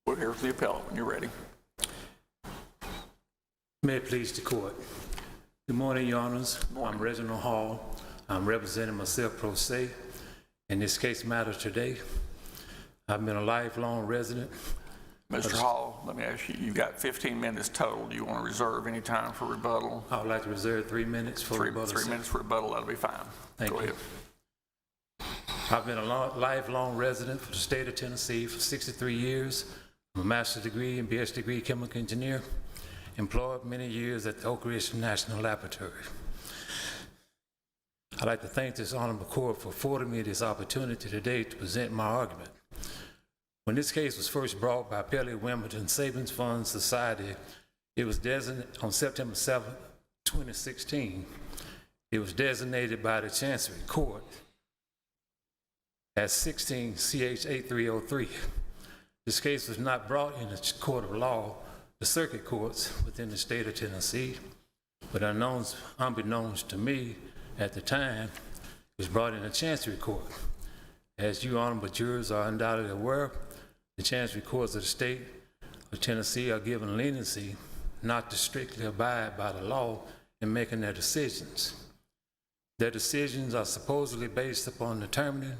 We're here for the appellant when you're ready. May it please the court. Good morning, Your Honors. I'm Reginald Hall. I'm representing myself pro se in this case matter today. I've been a lifelong resident. Mr. Hall, let me ask you, you've got 15 minutes total. Do you want to reserve any time for rebuttal? I would like to reserve 3 minutes for rebuttal. 3 minutes for rebuttal, that'll be fine. Thank Go you. ahead. I've been a lifelong resident for the state of Tennessee for 63 years. I'm a master's degree and BS degree chemical engineer, employed many years at the Oak Ridge National Laboratory. I'd like to thank this honorable court for affording me this opportunity today to present my argument. When this case was first brought by Appellee Wilmington Savings Fund Society, it was designated on September 7, 2016. It was designated by the Chancery Court as 16 CH 8303. This case was not brought in the court of law, the circuit courts within the state of Tennessee, but unbeknownst to me at the time, it was brought in the Chancery Court. As you honorable jurors are undoubtedly aware, the Chancery Courts of the state of Tennessee are given leniency not to strictly abide by the law in making their decisions. Their decisions are supposedly based upon determining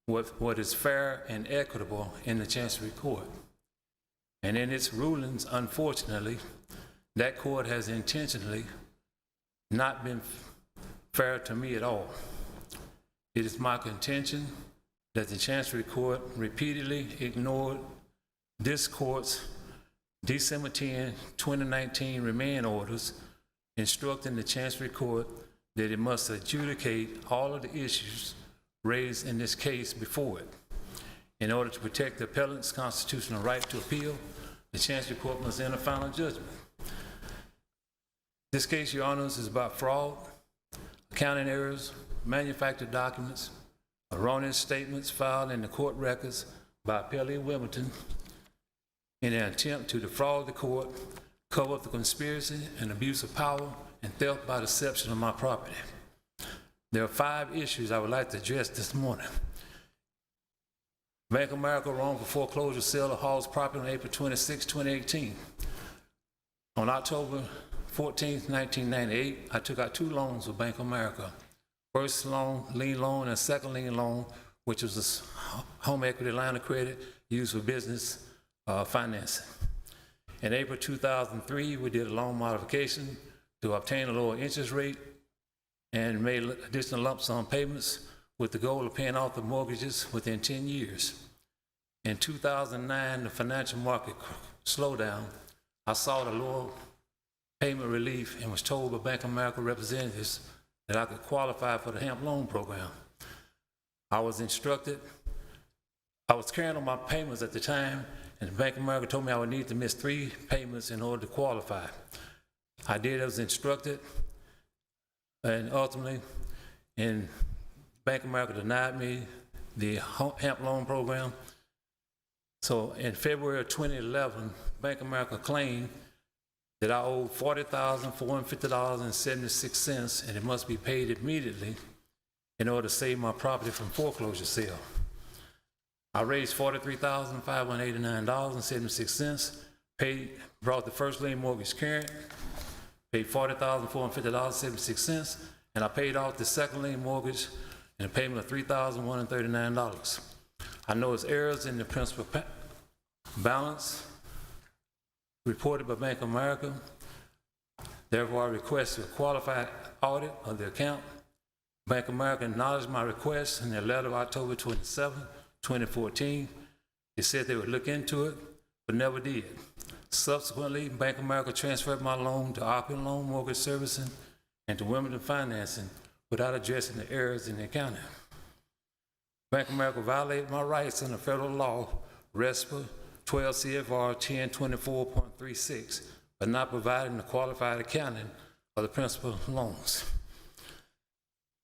what is fair and equitable in the Chancery Court. And in its rulings, unfortunately, that court has intentionally not been fair to me at all. It is my contention that the Chancery Court repeatedly ignored this court's December 10, 2019 remand orders instructing the Chancery Court that it must adjudicate all of the issues raised in this case before it. In order to protect the appellant's constitutional right to appeal, the Chancery Court must enter final judgment. This case, Your Honors, is about fraud, accounting errors, manufactured documents, erroneous statements filed in the court records by Appellee Wilmington in an attempt to defraud the court, cover up the conspiracy and abuse of power, and theft by deception of my property. There are 5 issues I would like to address this morning. Bank of America wrongful foreclosure sale of Hall's property on April 26, 2018. On October 14, 1998, I took out 2 loans with Bank of America. First loan, lien loan, and second lien loan, which was a home equity line of credit used for business financing. In April 2003, we did a loan modification to obtain a lower interest rate and made additional lump sum payments with the goal of paying off the mortgages within 10 years. In 2009, the financial market slowed down. I sought a lower payment relief and was told by Bank of America representatives that I could qualify for the HAMP loan program. I was carrying on my payments at the time, and the Bank of America told me I would need to miss 3 payments in order to qualify. I did as instructed, and ultimately, Bank of America denied me the HAMP loan program. So in February of 2011, Bank of America claimed that I owed $40,450.76, and it must be paid immediately in order to save my property from foreclosure sale. I raised $43,589.76, brought the first lien mortgage current, paid $40,450.76, and I paid off the second lien mortgage in a payment of $3,139. I know it's errors in the principal balance reported by Bank of America. Therefore, I request a qualified audit of the account. Bank of America acknowledged my request in their letter of October 27, 2014. They said they would look into it, but never did. Subsequently, Bank of America transferred my loan to Appellant Loan Mortgage Servicing and to Wilmington Financing without addressing the errors in the accounting. Bank of America violated my rights under federal law, RESPA 12 CFR 1024.36, by not providing the qualified accounting of the principal loans.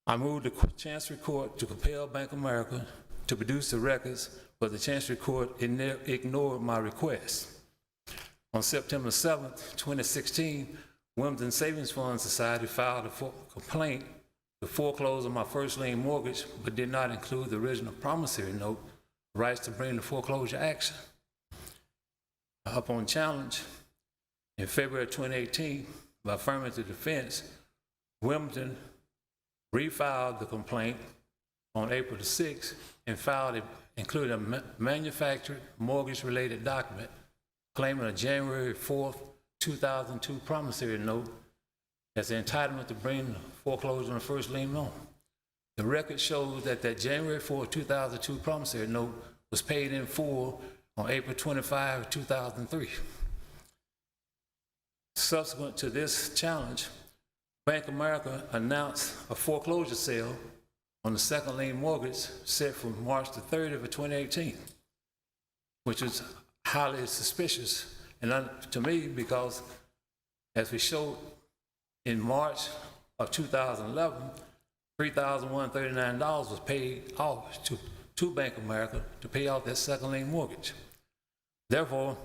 I moved the Chancery Court to compel Bank of America to produce the records, but the Chancery Court ignored my request. On September 7, 2016, Wilmington Savings Fund Society filed a complaint to foreclose on my first lien mortgage, but did not include the original promissory note, rights to bring the foreclosure action. Upon challenge in February 2018 by affirmative defense, Wilmington refiled the complaint on April the 6th and filed it, including a manufactured mortgage-related document claiming a January 4th, 2002 promissory note as the entitlement to bring foreclosure on the first lien loan. The record shows that January 4th, 2002 promissory note was paid in full on April 25, 2003. Subsequent to this challenge, Bank of America announced a foreclosure sale on the second lien mortgage set for March the 30th of 2018, which was highly suspicious and to me because, as we showed in March of 2011, $3,139 was paid off to Bank of America to pay off that second lien mortgage. Therefore,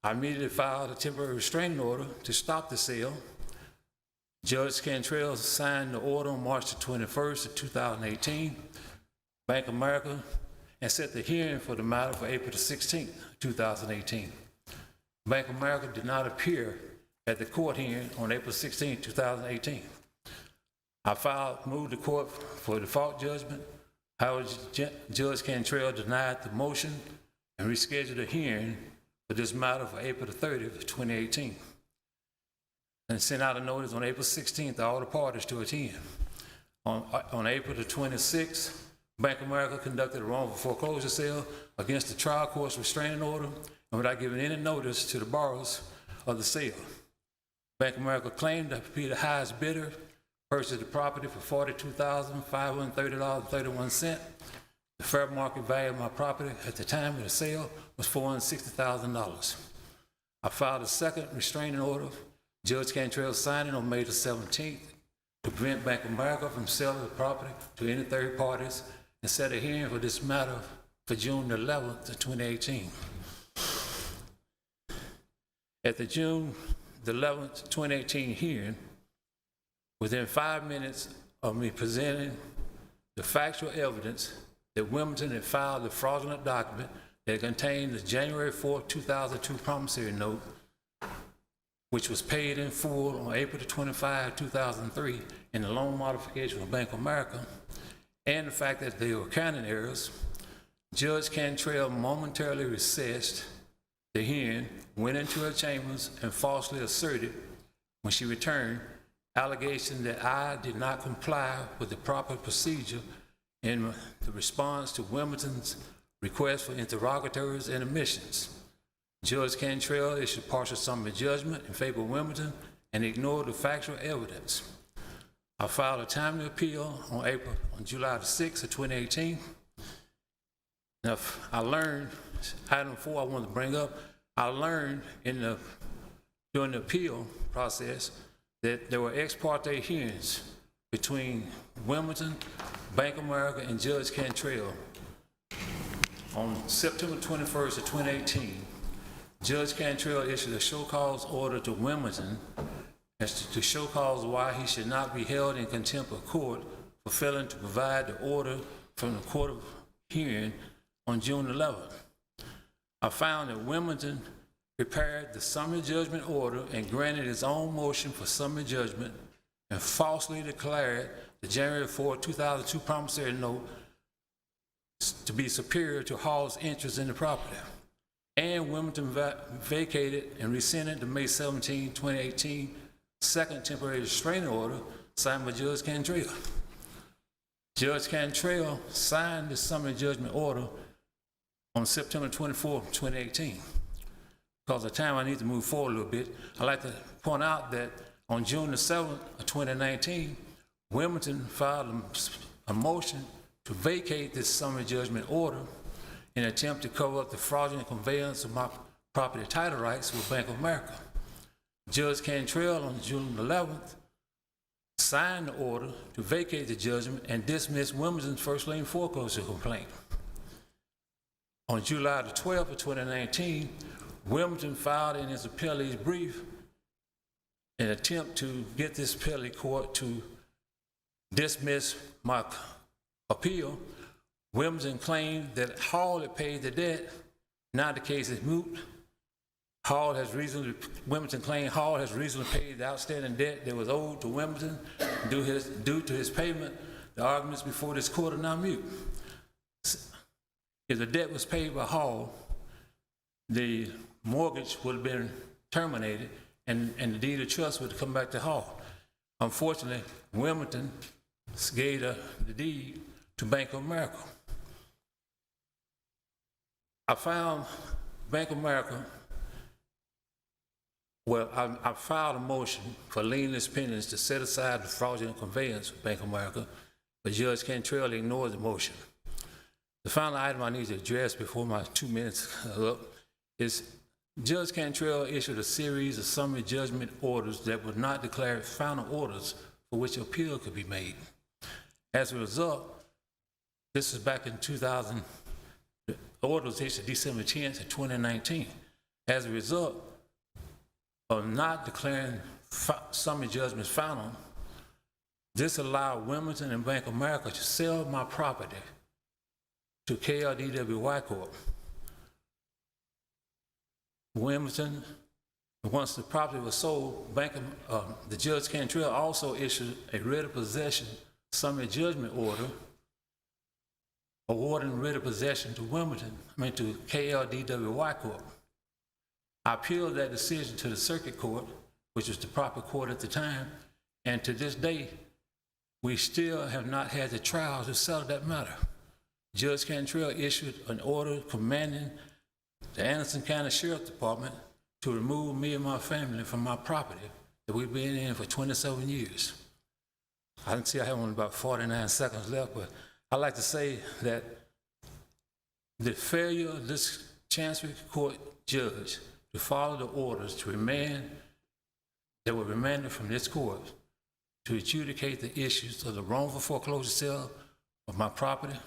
I immediately filed a temporary restraining order to stop the sale. Judge Cantrell signed the order on March the 21st of 2018. Bank of America and set the hearing for the matter for April the 16th, 2018. Bank of America did not appear at the court hearing on April 16, 2018. I moved the court for default judgment. However, Judge Cantrell denied the motion and rescheduled a hearing for this matter for April the 30th, 2018. And sent out a notice on April 16th to all the parties to attend. On April the 26th, Bank of America conducted a wrongful foreclosure sale against the trial court's restraining order and without giving any notice to the borrowers of the sale. Bank of America claimed to be the highest bidder, purchased the property for $42,530.31. The fair market value of my property at the time of the sale was $460,000. I filed a second restraining order. Judge Cantrell signed it on May the 17th to prevent Bank of America from selling the property to any third parties and set a hearing for this matter for June the 11th of 2018. At the June the 11th, 2018 hearing, within 5 minutes of me presenting the factual evidence that Wilmington had filed the fraudulent document that contained the January 4, 2002 promissory note, which was paid in full on April 25, 2003 in the loan modification of Bank of America, and the fact that there were accounting errors, Judge Cantrell momentarily recessed the hearing, went into her chambers, and falsely asserted, when she returned, allegation that I did not comply with the proper procedure in the response to Wilmington's request for interrogatories and admissions. Judge Cantrell issued partial summary judgment in favor of Wilmington and ignored the factual evidence. I filed a timely appeal on July the 6th of 2018. Now, I learned, item 4 I wanted to bring up, I learned during the appeal process that there were ex parte hearings between Wilmington, Bank of America, and Judge Cantrell. On September 21st of 2018, Judge Cantrell issued a show cause order to Wilmington as to show cause why he should not be held in contempt of court for failing to provide the order from the court of hearing on June 11th. I found that Wilmington prepared the summary judgment order and granted his own motion for summary judgment and falsely declared the January 4, 2002 promissory note to be superior to Hall's interest in the property. And Wilmington vacated and rescinded the May 17, 2018 second temporary restraining order signed by Judge Cantrell. Judge Cantrell signed the summary judgment order on September 24, 2018. Because of time, I need to move forward a little bit. I'd like to point out that on June the 7th of 2019, Wilmington filed a motion to vacate this summary judgment order in an attempt to cover up the fraudulent conveyance of my property title rights with Bank of America. Judge Cantrell on June 11th signed the order to vacate the judgment and dismiss Wilmington's first lien foreclosure complaint. On July the 12th of 2019, Wilmington filed in his appellee's brief an attempt to get this appellate court to dismiss my appeal. Wilmington claimed that Hall had paid the debt. Now the case is moot. Wilmington claimed Hall has reasonably paid the outstanding debt that was owed to Wilmington due to his payment. The arguments before this court are now mute. If the debt was paid by Hall, the mortgage would have been terminated and the deed of trust would have come back to Hall. Unfortunately, Wilmington gave the deed to Bank of America. I found Bank of America, I filed a motion for lienless pendants to set aside the fraudulent conveyance of Bank of America, but Judge Cantrell ignored the motion. The final item I need to address before my 2 minutes are up is Judge Cantrell issued a series of summary judgment orders that would not declare final orders for which appeal could be made. As a result, this is back in 2000, the order was issued December 10th of 2019. As a result of not declaring summary judgments final, this allowed Wilmington and Bank of America to sell my property to KLDWY Corp. Wilmington, once the property was sold, the Judge Cantrell also issued a writ of possession summary judgment order awarding writ of possession to to KLDWY Corp. I appealed that decision to the circuit court, which was the proper court at the time, and to this day, we still have not had the trial to settle that matter. Judge Cantrell issued an order commanding the Anderson County Sheriff Department to remove me and my family from my property that we've been in for 27 years. I can see I have only about 49 seconds left, but I'd like to say that the failure of this Chancery Court judge to follow the orders to that were remanded from this court to adjudicate the issues of the wrongful foreclosure sale of my property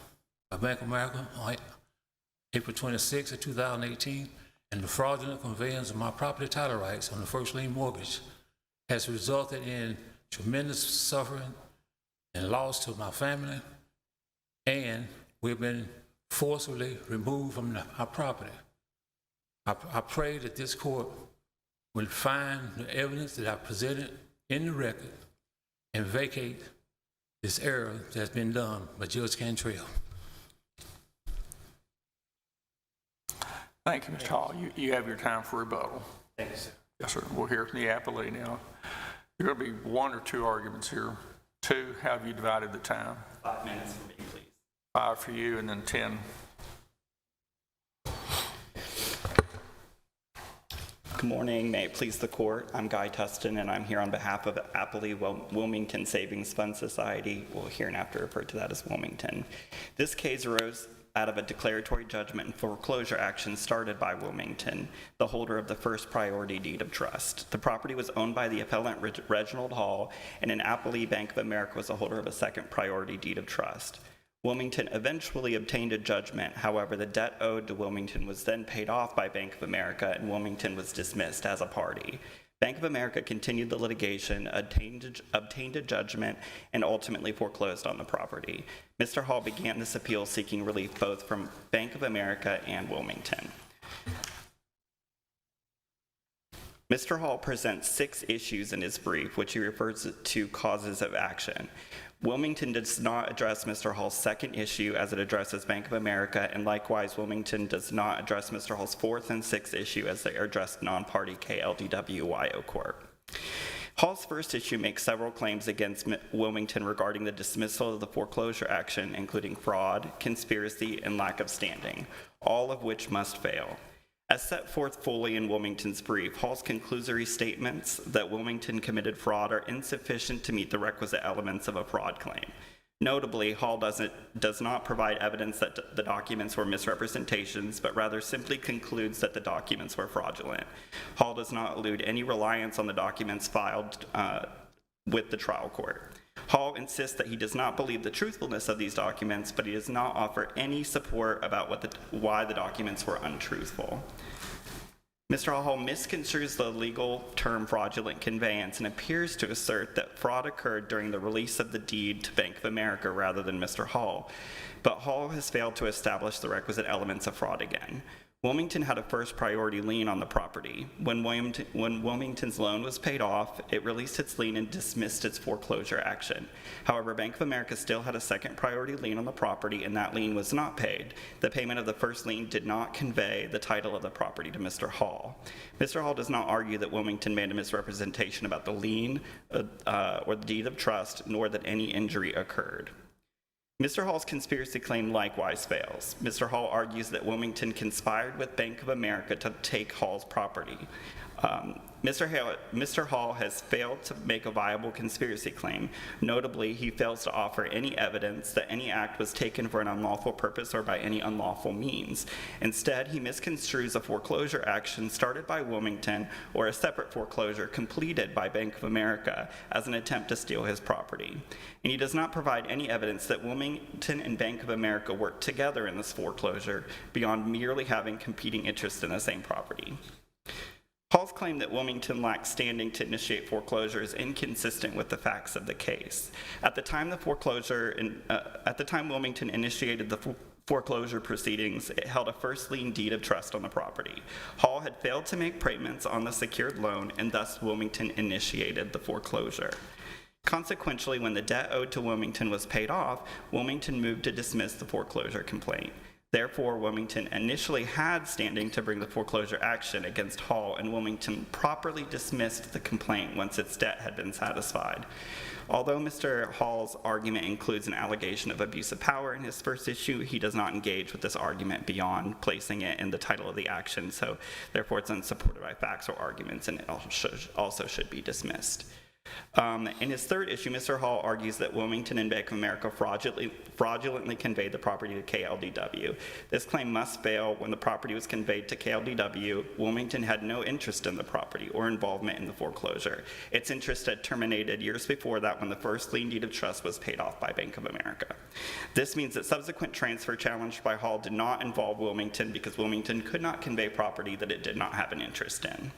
by Bank of America on April 26 of 2018, and the fraudulent conveyance of my property title rights on the first lien mortgage has resulted in tremendous suffering and loss to my family, and we've been forcibly removed from our property. I pray that this court will find the evidence that I presented in the record and vacate this error that's been done by Judge Cantrell. Thank you, Mr. Hall. You have your time for rebuttal. Thank you, sir. Yes, sir. We'll hear from the appellee now. There are going to be 1 or 2 arguments here. 2, how have you divided the time? 5 minutes for me, please. 5 for you, and then 10. Good morning. May it please the court. I'm Guy Tustin, and I'm here on behalf of Appellee Wilmington Savings Fund Society. We'll hereinafter refer to that as Wilmington. This case arose out of a declaratory judgment and foreclosure action started by Wilmington, the holder of the first priority deed of trust. The property was owned by the appellant Reginald Hall, and an Appellee Bank of America was the holder of a second priority deed of trust. Wilmington eventually obtained a judgment. However, the debt owed to Wilmington was then paid off by Bank of America, and Wilmington was dismissed as a party. Bank of America continued the litigation, obtained a judgment, and ultimately foreclosed on the property. Mr. Hall began this appeal seeking relief both from Bank of America and Wilmington. Mr. Hall presents 6 issues in his brief, which he refers to causes of action. Wilmington does not address Mr. Hall's second issue as it addresses Bank of America, and likewise Wilmington does not address Mr. Hall's 4th and 6th issue as they are addressed non-party KLDWYO Corp. Hall's first issue makes several claims against Wilmington regarding the dismissal of the foreclosure action, including fraud, conspiracy, and lack of standing, all of which must fail. As set forth fully in Wilmington's brief, Hall's conclusory statements that Wilmington committed fraud are insufficient to meet the requisite elements of a fraud claim. Notably, Hall does not provide evidence that the documents were misrepresentations, but rather simply concludes that the documents were fraudulent. Hall does not allude any reliance on the documents filed with the trial court. Hall insists that he does not believe the truthfulness of these documents, but he does not offer any support about why the documents were untruthful. Mr. Hall misconstrues the legal term fraudulent conveyance and appears to assert that fraud occurred during the release of the deed to Bank of America rather than Mr. Hall. But Hall has failed to establish the requisite elements of fraud again. Wilmington had a first priority lien on the property. When Wilmington's loan was paid off, it released its lien and dismissed its foreclosure action. However, Bank of America still had a second priority lien on the property, and that lien was not paid. The payment of the first lien did not convey the title of the property to Mr. Hall. Mr. Hall does not argue that Wilmington made a misrepresentation about the lien or the deed of trust, nor that any injury occurred. Mr. Hall's conspiracy claim likewise fails. Mr. Hall argues that Wilmington conspired with Bank of America to take Hall's property. Mr. Hall has failed to make a viable conspiracy claim. Notably, he fails to offer any evidence that any act was taken for an unlawful purpose or by any unlawful means. Instead, he misconstrues a foreclosure action started by Wilmington or a separate foreclosure completed by Bank of America as an attempt to steal his property. And he does not provide any evidence that Wilmington and Bank of America worked together in this foreclosure beyond merely having competing interests in the same property. Hall's claim that Wilmington lacks standing to initiate foreclosure is inconsistent with the facts of the case. At the time Wilmington initiated the foreclosure proceedings, it held a first lien deed of trust on the property. Hall had failed to make payments on the secured loan, and thus Wilmington initiated the foreclosure. Consequently, when the debt owed to Wilmington was paid off, Wilmington moved to dismiss the foreclosure complaint. Therefore, Wilmington initially had standing to bring the foreclosure action against Hall, and Wilmington properly dismissed the complaint once its debt had been satisfied. Although Mr. Hall's argument includes an allegation of abuse of power in his first issue, he does not engage with this argument beyond placing it in the title of the action, so therefore it's unsupported by facts or arguments, and it also should be dismissed. In his third issue, Mr. Hall argues that Wilmington and Bank of America fraudulently conveyed the property to KLDW. This claim must fail. When the property was conveyed to KLDW, Wilmington had no interest in the property or involvement in the foreclosure. Its interest had terminated years before that when the first lien deed of trust was paid off by Bank of America. This means that subsequent transfer challenged by Hall did not involve Wilmington because Wilmington could not convey property that it did not have an interest in.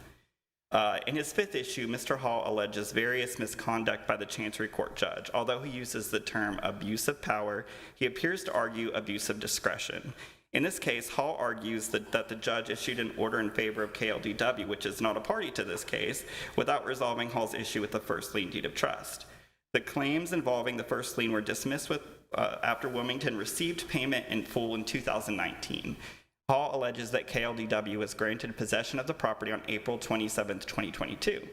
In his fifth issue, Mr. Hall alleges various misconduct by the Chancery Court judge. Although he uses the term abuse of power, he appears to argue abuse of discretion. In this case, Hall argues that the judge issued an order in favor of KLDW, which is not a party to this case, without resolving Hall's issue with the first lien deed of trust. The claims involving the first lien were dismissed after Wilmington received payment in full in 2019. Hall alleges that KLDW was granted possession of the property on April 27, 2022.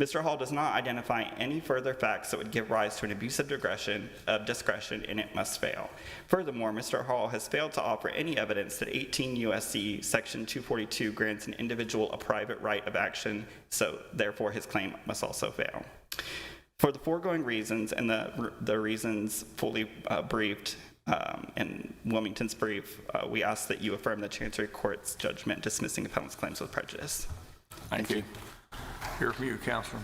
Mr. Hall does not identify any further facts that would give rise to an abuse of discretion, and it must fail. Furthermore, Mr. Hall has failed to offer any evidence that 18 U.S.C. Section 242 grants an individual a private right of action, so therefore his claim must also fail. For the foregoing reasons and the reasons fully briefed in Wilmington's brief, we ask that you affirm the Chancery Court's judgment dismissing appellant's claims with prejudice. Thank you. Hear from you, Counselor.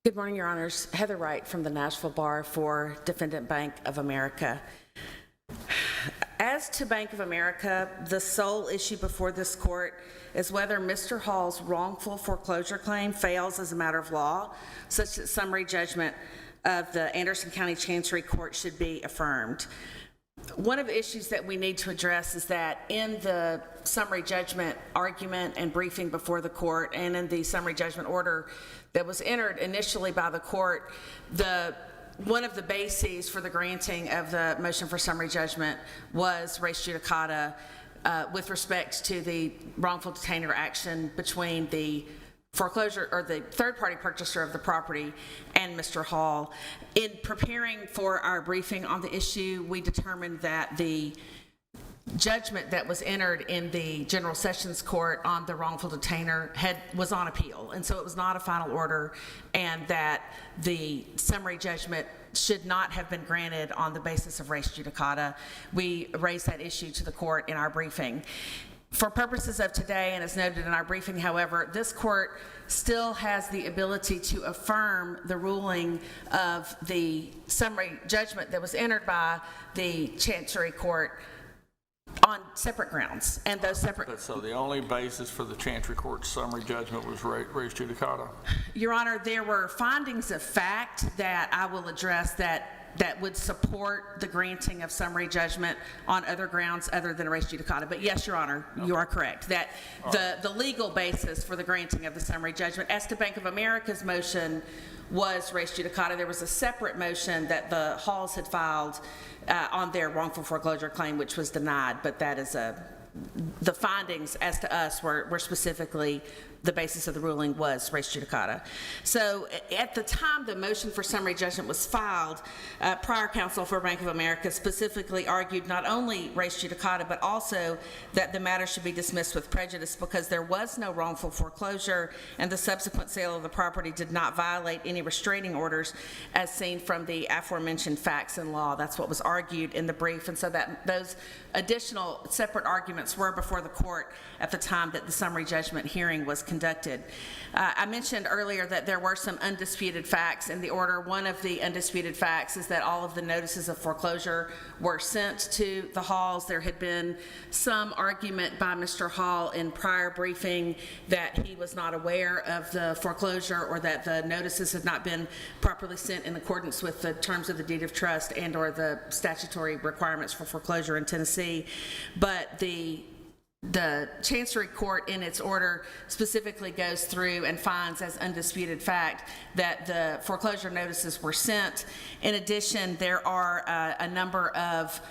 Good morning, Your Honors. Heather Wright from the Nashville Bar for Defendant Bank of America. As to Bank of America, the sole issue before this court is whether Mr. Hall's wrongful foreclosure claim fails as a matter of law, such that summary judgment of the Anderson County Chancery Court should be affirmed. One of the issues that we need to address is that in the summary judgment argument and briefing before the court and in the summary judgment order that was entered initially by the court, one of the bases for the granting of the motion for summary judgment was res judicata with respect to the wrongful detainer action between the foreclosure or the third-party purchaser of the property and Mr. Hall. In preparing for our briefing on the issue, we determined that the judgment that was entered in the General Sessions Court on the wrongful detainer was on appeal, and so it was not a final order, and that the summary judgment should not have been granted on the basis of res judicata. We raised that issue to the court in our briefing. For purposes of today, and as noted in our briefing, however, this court still has the ability to affirm the ruling of the summary judgment that was entered by the Chancery Court on separate grounds, and those separate. So the only basis for the Chancery Court's summary judgment was res judicata? Your Honor, there were findings of fact that I will address that would support the granting of summary judgment on other grounds other than res judicata. But yes, Your Honor, you are correct, that the legal basis for the granting of the summary judgment as to Bank of America's motion was res judicata. There was a separate motion that the Halls had filed on their wrongful foreclosure claim, which was denied, but that is the findings as to us were specifically the basis of the ruling was res judicata. So at the time the motion for summary judgment was filed, prior counsel for Bank of America specifically argued not only res judicata, but also that the matter should be dismissed with prejudice because there was no wrongful foreclosure and the subsequent sale of the property did not violate any restraining orders as seen from the aforementioned facts and law. That's what was argued in the brief, and so that those additional separate arguments were before the court at the time that the summary judgment hearing was conducted. I mentioned earlier that there were some undisputed facts in the order. One of the undisputed facts is that all of the notices of foreclosure were sent to the Halls. There had been some argument by Mr. Hall in prior briefing that he was not aware of the foreclosure or that the notices had not been properly sent in accordance with the terms of the deed of trust and or the statutory requirements for foreclosure in Tennessee. But the Chancery Court in its order specifically goes through and finds as undisputed fact that the foreclosure notices were sent. In addition, there are a number of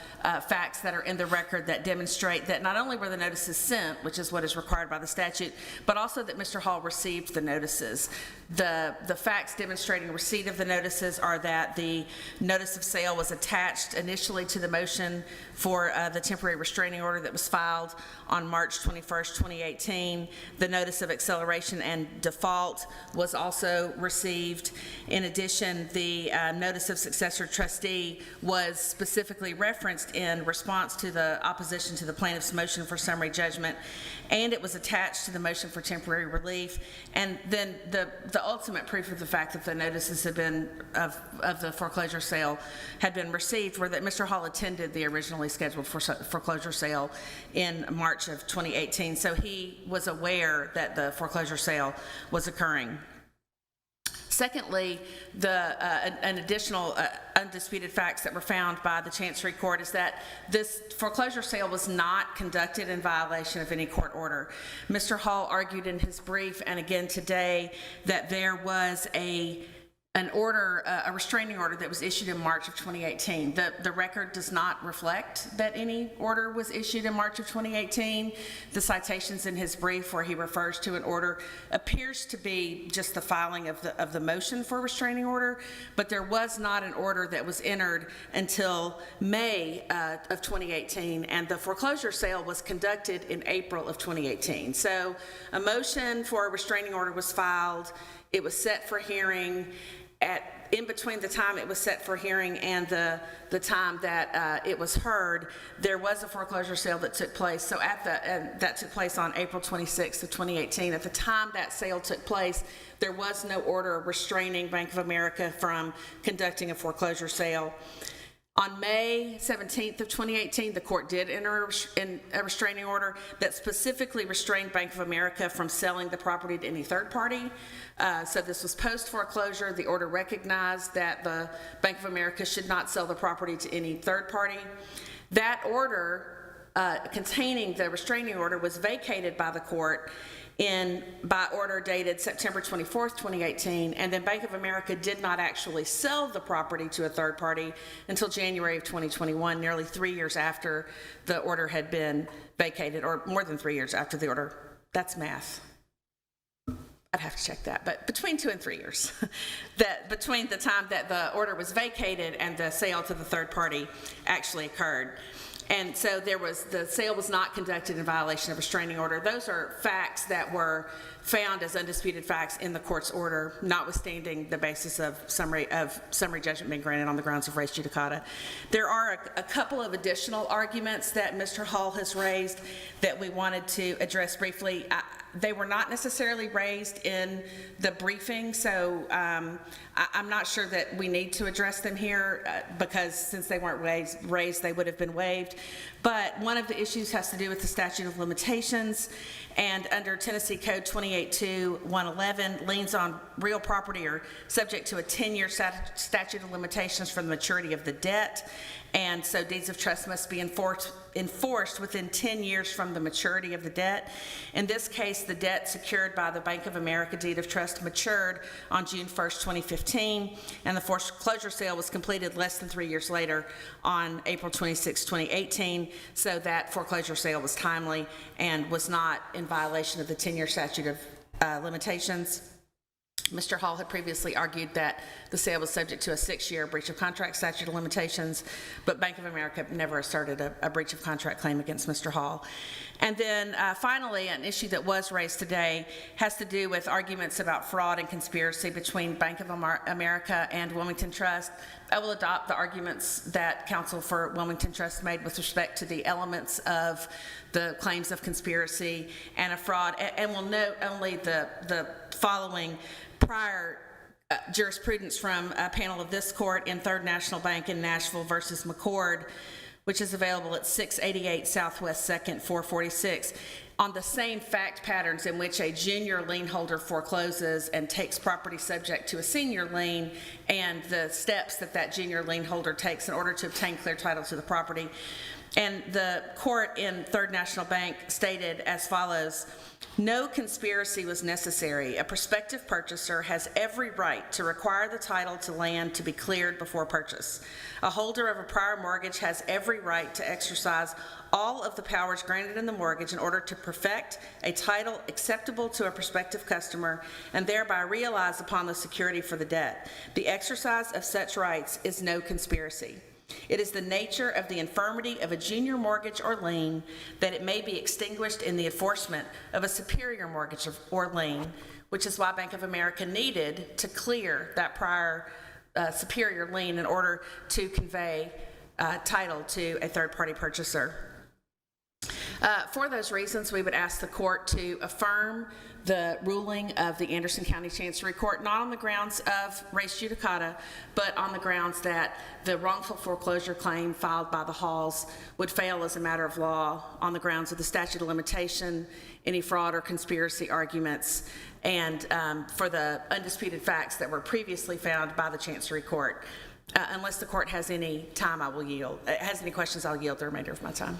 facts that are in the record that demonstrate that not only were the notices sent, which is what is required by the statute, but also that Mr. Hall received the notices. The facts demonstrating receipt of the notices are that the notice of sale was attached initially to the motion for the temporary restraining order that was filed on March 21st, 2018. The notice of acceleration and default was also received. In addition, the notice of successor trustee was specifically referenced in response to the opposition to the plaintiff's motion for summary judgment, and it was attached to the motion for temporary relief. And then the ultimate proof of the fact that the notices had been of the foreclosure sale had been received were that Mr. Hall attended the originally scheduled foreclosure sale in March of 2018, so he was aware that the foreclosure sale was occurring. Secondly, an additional undisputed facts that were found by the Chancery Court is that this foreclosure sale was not conducted in violation of any court order. Mr. Hall argued in his brief and again today that there was an order, a restraining order that was issued in March of 2018. The record does not reflect that any order was issued in March of 2018. The citations in his brief where he refers to an order appears to be just the filing of the motion for restraining order, but there was not an order that was entered until May of 2018, and the foreclosure sale was conducted in April of 2018. So a motion for a restraining order was filed. It was set for hearing. In between the time it was set for hearing and the time that it was heard, there was a foreclosure sale that took place. So that took place on April 26th of 2018. At the time that sale took place, there was no order restraining Bank of America from conducting a foreclosure sale. On May 17th of 2018, the court did enter a restraining order that specifically restrained Bank of America from selling the property to any third party. So this was post-foreclosure. The order recognized that the Bank of America should not sell the property to any third party. That order containing the restraining order was vacated by the court by order dated September 24th, 2018, and then Bank of America did not actually sell the property to a third party until January of 2021, nearly 3 years after the order had been vacated, or more than 3 years after the order. That's math. I'd have to check that, but between 2 and 3 years, between the time that the order was vacated and the sale to the third party actually occurred. And so the sale was not conducted in violation of restraining order. Those are facts that were found as undisputed facts in the court's order, notwithstanding the basis of summary judgment being granted on the grounds of res judicata. There are a couple of additional arguments that Mr. Hall has raised that we wanted to address briefly. They were not necessarily raised in the briefing, so I'm not sure that we need to address them here because since they weren't raised, they would have been waived. But one of the issues has to do with the statute of limitations, and under Tennessee Code 28-111, liens on real property are subject to a 10-year statute of limitations from the maturity of the debt, and so deeds of trust must be enforced within 10 years from the maturity of the debt. In this case, the debt secured by the Bank of America deed of trust matured on June 1st, 2015, and the foreclosure sale was completed less than 3 years later on April 26, 2018, so that foreclosure sale was timely and was not in violation of the 10-year statute of limitations. Mr. Hall had previously argued that the sale was subject to a 6-year breach of contract statute of limitations, but Bank of America never asserted a breach of contract claim against Mr. Hall. And then finally, an issue that was raised today has to do with arguments about fraud and conspiracy between Bank of America and Wilmington Trust. I will adopt the arguments that counsel for Wilmington Trust made with respect to the elements of the claims of conspiracy and a fraud, and will note only the following prior jurisprudence from a panel of this court in Third National Bank in Nashville versus McCord, which is available at 688 Southwest 2nd, 446, on the same fact patterns in which a junior lien holder forecloses and takes property subject to a senior lien, and the steps that that junior lien holder takes in order to obtain clear title to the property. And the court in Third National Bank stated as follows: no conspiracy was necessary. A prospective purchaser has every right to require the title to land to be cleared before purchase. A holder of a prior mortgage has every right to exercise all of the powers granted in the mortgage in order to perfect a title acceptable to a prospective customer and thereby realize upon the security for the debt. The exercise of such rights is no conspiracy. It is the nature of the infirmity of a junior mortgage or lien that it may be extinguished in the enforcement of a superior mortgage or lien, which is why Bank of America needed to clear that prior superior lien in order to convey title to a third-party purchaser. For those reasons, we would ask the court to affirm the ruling of the Anderson County Chancery Court, not on the grounds of res judicata, but on the grounds that the wrongful foreclosure claim filed by the Halls would fail as a matter of law on the grounds of the statute of limitation, any fraud or conspiracy arguments, and for the undisputed facts that were previously found by the Chancery Court. Unless the court has any time, I will yield. Has any questions, I'll yield the remainder of my time.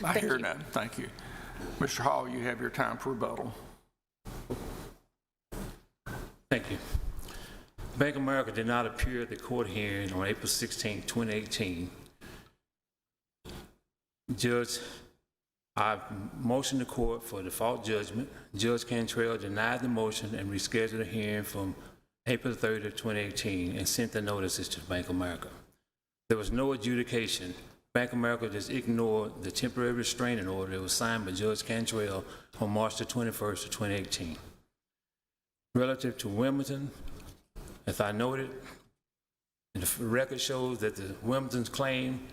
I hear none. Thank you. Mr. Hall, you have your time for rebuttal. Thank you. Bank of America did not appear at the court hearing on April 16, 2018. Judge, I motioned the court for default judgment. Judge Cantrell denied the motion and rescheduled the hearing from April 30, 2018 and sent the notices to Bank of America. There was no adjudication. Bank of America just ignored the temporary restraining order that was signed by Judge Cantrell on March the 21st of 2018. Relative to Wilmington, as I noted, the record shows that the Wilmington's claim,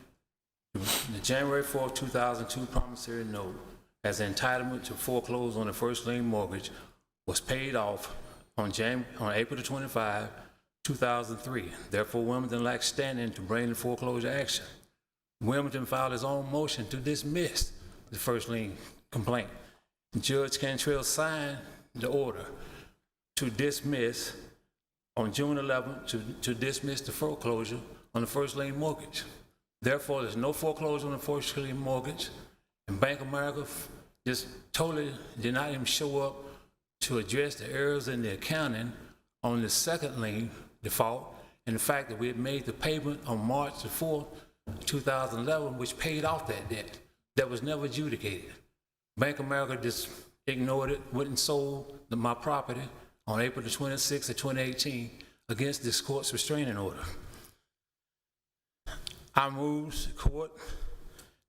the January 4, 2002 promissory note as entitlement to foreclose on the first lien mortgage was paid off on April the 25, 2003. Therefore, Wilmington lacks standing to bring the foreclosure action. Wilmington filed his own motion to dismiss the first lien complaint. Judge Cantrell signed the order to dismiss on June 11th to dismiss the foreclosure on the first lien mortgage. Therefore, there's no foreclosure on the first lien mortgage, and Bank of America just totally did not even show up to address the errors in the accounting on the second lien default and the fact that we had made the payment on March the 4th, 2011, which paid off that debt that was never adjudicated. Bank of America just ignored it, went and sold my property on April the 26th of 2018 against this court's restraining order. I moved the court.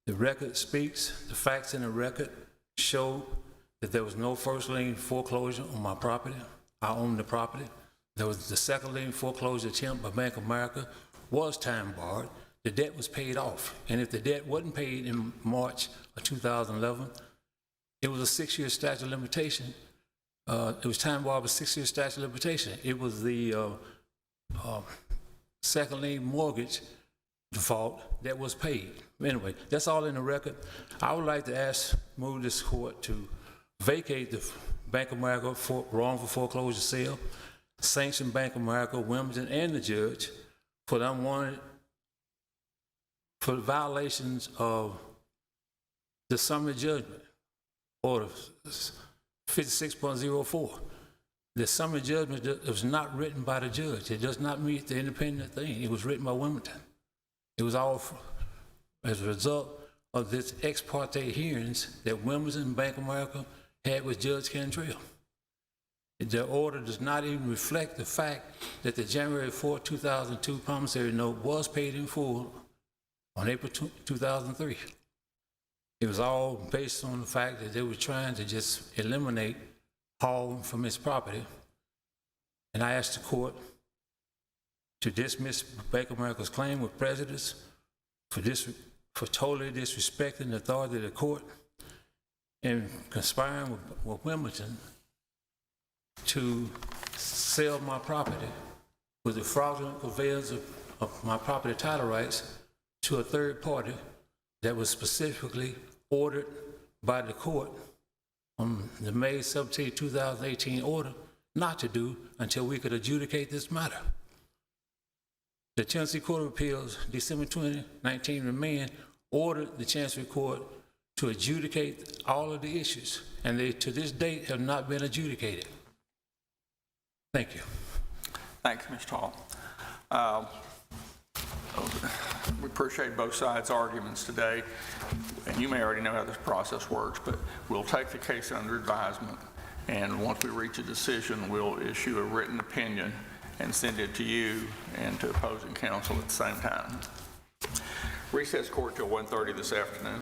The record speaks. The facts in the record show that there was no first lien foreclosure on my property. I own the property. There was the second lien foreclosure attempt by Bank of America was time barred. The debt was paid off. And if the debt wasn't paid in March of 2011, It was a 6-year statute of limitation. It was time barred with 6-year statute of limitation. It was the second lien mortgage default that was paid. Anyway, that's all in the record. I would like to move this court to vacate the Bank of America for wrongful foreclosure sale, sanction Bank of America, Wilmington, and the judge for the unwanted, for the violations of the summary judgment order 56.04. The summary judgment was not written by the judge. It does not meet the independent thing. It was written by Wilmington. It was all as a result of this ex parte hearings that Wilmington and Bank of America had with Judge Cantrell. The order does not even reflect the fact that the January 4, 2002 promissory note was paid in full on April 2003. It was all based on the fact that they were trying to just eliminate Hall from his property. And I asked the court to dismiss Bank of America's claim with prejudice for totally disrespecting the authority of the court and conspiring with Wilmington to sell my property with the fraudulent conveyance of my property title rights to a third party that was specifically ordered by the court on the May 17, 2018 order not to do until we could adjudicate this matter. The Tennessee Court of Appeals, December 2019 remand, ordered the Chancery Court to adjudicate all of the issues, and they, to this date, have not been adjudicated. Thank you. Thank you, Mr. Hall. We appreciate both sides' arguments today, and you may already know how this process works, but we'll take the case under advisement, and once we reach a decision, we'll issue a written opinion and send it to you and to opposing counsel at the same time. Recess court till 1:30 this afternoon.